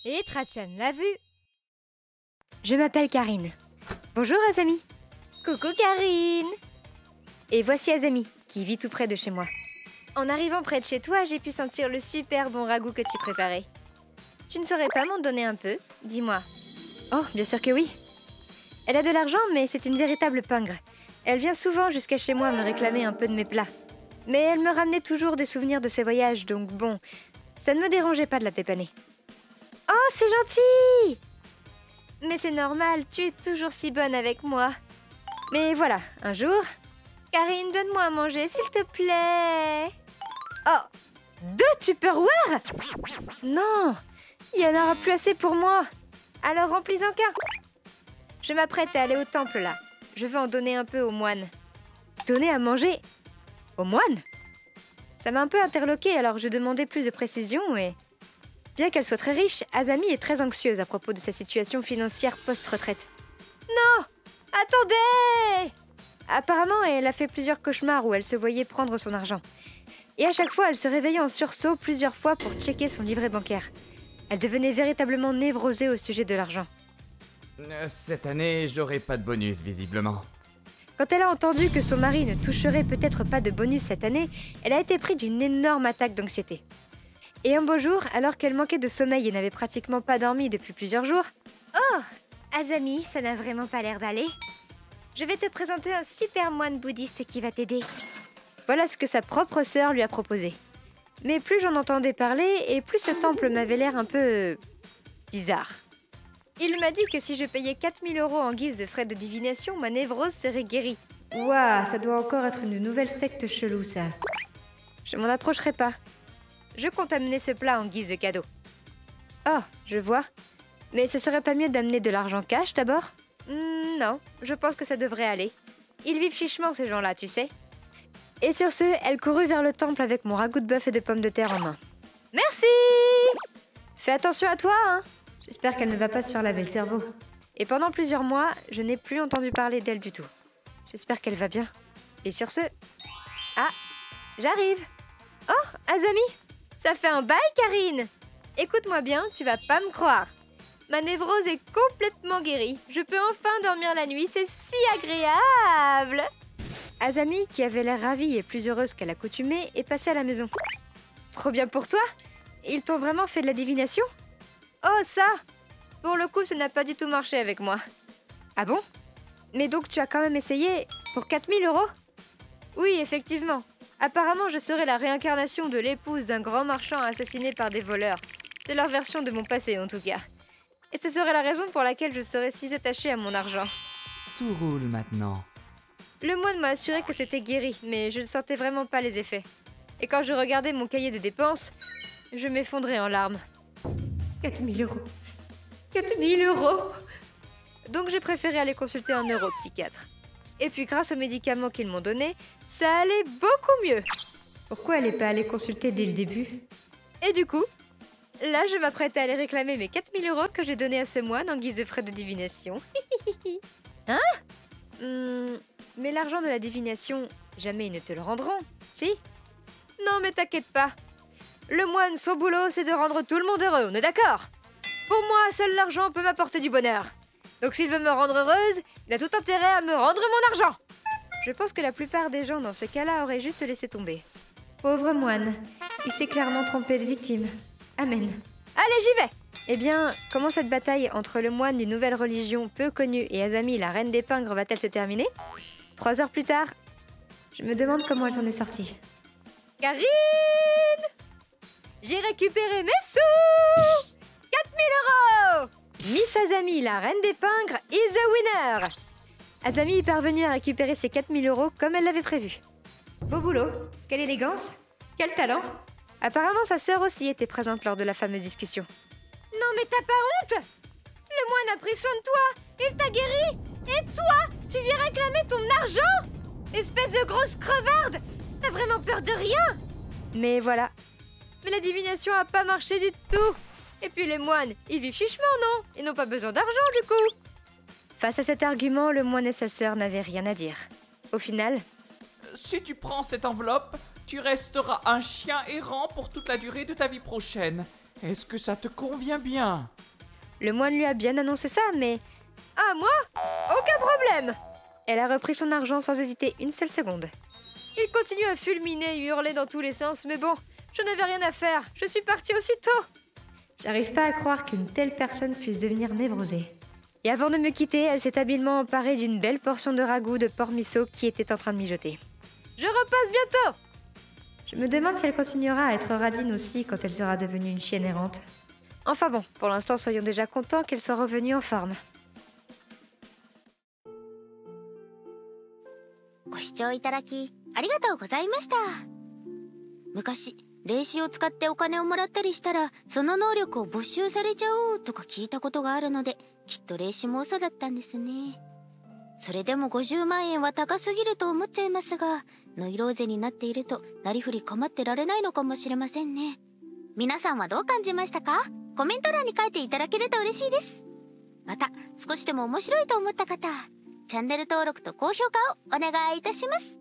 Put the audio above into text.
Et Trachan l'a vu. Je m'appelle Karine. Bonjour Azami. Coucou Karine. Et voici Azami, qui vit tout près de chez moi. En arrivant près de chez toi, j'ai pu sentir le super bon ragoût que tu préparais. Tu ne saurais pas m'en donner un peu? Dis-moi. Oh, bien sûr que oui. Elle a de l'argent, mais c'est une véritable pingre. Elle vient souvent jusqu'à chez moi me réclamer un peu de mes plats. Mais elle me ramenait toujours des souvenirs de ses voyages, donc bon, ça ne me dérangeait pas de la dépanner. Oh, c'est gentil! Mais c'est normal, tu es toujours si bonne avec moi. Mais voilà, un jour... Karine, donne-moi à manger, s'il te plaît. Oh, 2 Tupperware? Non, il n'y en aura plus assez pour moi. Alors remplis-en qu'un. Je m'apprête à aller au temple, là. Je veux en donner un peu aux moines. Donner à manger aux moines? Ça m'a un peu interloquée, alors je demandais plus de précision et... Bien qu'elle soit très riche, Azami est très anxieuse à propos de sa situation financière post-retraite. Non! Attendez! Apparemment, elle a fait plusieurs cauchemars où elle se voyait prendre son argent. Et à chaque fois, elle se réveillait en sursaut plusieurs fois pour checker son livret bancaire. Elle devenait véritablement névrosée au sujet de l'argent. Cette année, j'aurai pas de bonus, visiblement. Quand elle a entendu que son mari ne toucherait peut-être pas de bonus cette année, elle a été prise d'une énorme attaque d'anxiété. Et un beau jour, alors qu'elle manquait de sommeil et n'avait pratiquement pas dormi depuis plusieurs jours... Oh, Azami, ça n'a vraiment pas l'air d'aller. Je vais te présenter un super moine bouddhiste qui va t'aider. Voilà ce que sa propre sœur lui a proposé. Mais plus j'en entendais parler, et plus ce temple m'avait l'air un peu... bizarre. Il m'a dit que si je payais 4000 € en guise de frais de divination, ma névrose serait guérie. Ouah, ça doit encore être une nouvelle secte chelou, ça. Je m'en approcherai pas. Je compte amener ce plat en guise de cadeau. Oh, je vois. Mais ce serait pas mieux d'amener de l'argent cash d'abord? Non, je pense que ça devrait aller. Ils vivent chichement, ces gens-là, tu sais. Et sur ce, elle courut vers le temple avec mon ragoût de bœuf et de pommes de terre en main. Merci! Fais attention à toi, hein! J'espère qu'elle ne va pas se faire laver le cerveau. Et pendant plusieurs mois, je n'ai plus entendu parler d'elle du tout. J'espère qu'elle va bien. Et sur ce... Ah, j'arrive! Oh, Azami! Ça fait un bail, Karine! Écoute-moi bien, tu vas pas me croire. Ma névrose est complètement guérie. Je peux enfin dormir la nuit, c'est si agréable! Azami, qui avait l'air ravie et plus heureuse qu'à l'accoutumée, est passée à la maison. Trop bien pour toi! Ils t'ont vraiment fait de la divination? Oh, ça! Pour le coup, ça n'a pas du tout marché avec moi. Ah bon? Mais donc tu as quand même essayé pour 4000 €? Oui, effectivement. Apparemment, je serais la réincarnation de l'épouse d'un grand marchand assassiné par des voleurs. C'est leur version de mon passé, en tout cas. Et ce serait la raison pour laquelle je serais si attachée à mon argent. Tout roule maintenant. Le moine m'a assuré que c'était guéri, mais je ne sentais vraiment pas les effets. Et quand je regardais mon cahier de dépenses, je m'effondrais en larmes. 4000 €. 4000 €. Donc j'ai préféré aller consulter un neuropsychiatre. Et puis grâce aux médicaments qu'ils m'ont donnés, ça allait beaucoup mieux. Pourquoi elle n'est pas allée consulter dès le début? Et du coup, là je m'apprêtais à aller réclamer mes 4000 € que j'ai donnés à ce moine en guise de frais de divination. Hein? Mais l'argent de la divination, jamais ils ne te le rendront, si? Non mais t'inquiète pas. Le moine, son boulot, c'est de rendre tout le monde heureux, on est d'accord? Pour moi, seul l'argent peut m'apporter du bonheur. Donc s'il veut me rendre heureuse, il a tout intérêt à me rendre mon argent. Je pense que la plupart des gens dans ce cas-là auraient juste laissé tomber. Pauvre moine, il s'est clairement trompé de victime. Amen. Allez, j'y vais! Eh bien, comment cette bataille entre le moine d'une nouvelle religion peu connue et Azami, la reine des pingres, va-t-elle se terminer? 3 heures plus tard, je me demande comment elle s'en est sortie. Karine! J'ai récupéré mes sous! 4000 €! Miss Azami, la reine des pingres, is the winner! Azami est parvenue à récupérer ses 4000 € comme elle l'avait prévu. Beau boulot, quelle élégance, quel talent! Apparemment, sa sœur aussi était présente lors de la fameuse discussion. Non mais t'as pas honte? Le moine a pris soin de toi, il t'a guéri! Et toi, tu viens réclamer ton argent? Espèce de grosse crevarde! T'as vraiment peur de rien? Mais voilà. Mais la divination a pas marché du tout! Et puis les moines, ils vivent chichement, non? Ils n'ont pas besoin d'argent, du coup! Face à cet argument, le moine et sa sœur n'avaient rien à dire. Au final... Si tu prends cette enveloppe, tu resteras un chien errant pour toute la durée de ta vie prochaine. Est-ce que ça te convient bien? Le moine lui a bien annoncé ça, mais... Ah, moi? Aucun problème! Elle a repris son argent sans hésiter une seule seconde. Il continue à fulminer et hurler dans tous les sens, mais bon, je n'avais rien à faire, je suis partie aussitôt. J'arrive pas à croire qu'une telle personne puisse devenir névrosée. Et avant de me quitter, elle s'est habilement emparée d'une belle portion de ragoût de porc miso qui était en train de mijoter. Je repasse bientôt! Je me demande si elle continuera à être radine aussi quand elle sera devenue une chienne errante. Enfin bon, pour l'instant, soyons déjà contents qu'elle soit revenue en forme. ご視聴いただきありがとうございました。昔霊視を使ってお金をもらったりしたらその能力を没収されちゃうとか聞いたことがあるので、きっと霊視も嘘だったんですね。それでも50万円は高すぎると思っちゃいますが、ノイローゼになっているとなりふり構ってられないのかもしれませんね。皆さんはどう感じましたか？コメント欄に書いていただけると嬉しいです。また少しでも面白いと思った方、チャンネル登録と高評価をお願いいたします。